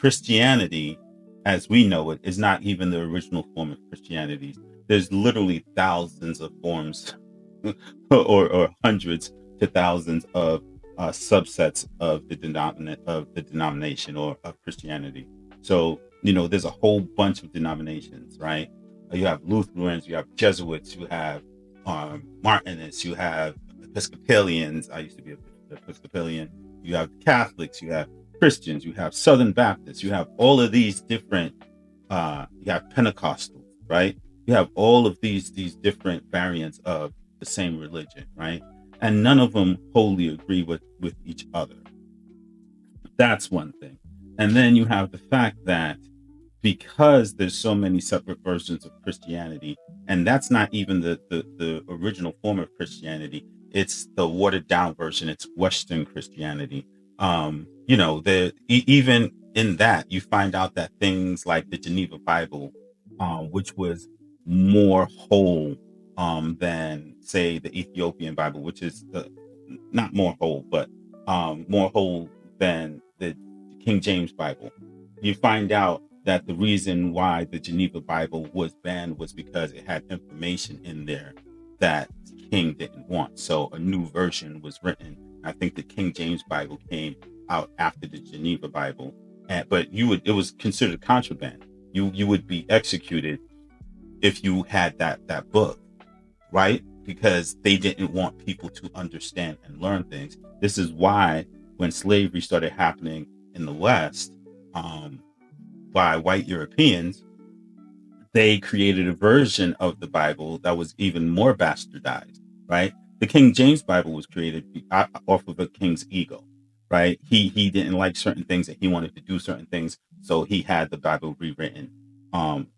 Christianity, as we know it, is not even the original form of Christianity. There's literally thousands of forms, or hundreds to thousands of subsets of the denomination or of Christianity. So there's a whole bunch of denominations, right? You have Lutherans, you have Jesuits, you have Martinists, you have Episcopalians. I used to be an Episcopalian. You have Catholics, you have Christians, you have Southern Baptists, you have all of these different. You have Pentecostals, right? You have all of these different variants of the same religion, right? And none of them wholly agree with each other. That's one thing. And then you have the fact that because there's so many separate versions of Christianity, and that's not even the original form of Christianity, it's the watered down version, it's Western Christianity. Even in that, you find out that things like the Geneva Bible, which was more whole than, say, the Ethiopian Bible, which is not more whole, but more whole than the King James Bible. You find out that the reason why the Geneva Bible was banned was because it had information in there that the king didn't want. So a new version was written. I think the King James Bible came out after the Geneva Bible, but it was considered contraband. You would be executed if you had that book, right? Because they didn't want people to understand and learn things. This is why when slavery started happening in the West, by white Europeans, they created a version of the Bible that was even more bastardized, right? The King James Bible was created off of a king's ego, right? He didn't like certain things and he wanted to do certain things, so he had the Bible rewritten,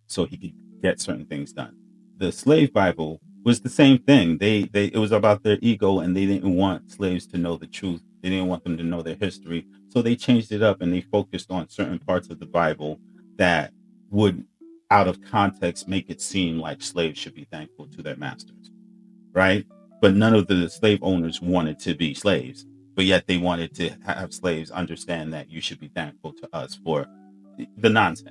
so he could get certain things done. The slave Bible was the same thing. They it was about their ego, and they didn't want slaves to know the truth. They didn't want them to know their history, so they changed it up and they focused on certain parts of the Bible that would, out of context, make it seem like slaves should be thankful to their masters, right? But none of the slave owners wanted to be slaves, but yet they wanted to have slaves understand that you should be thankful to us for the nonsense.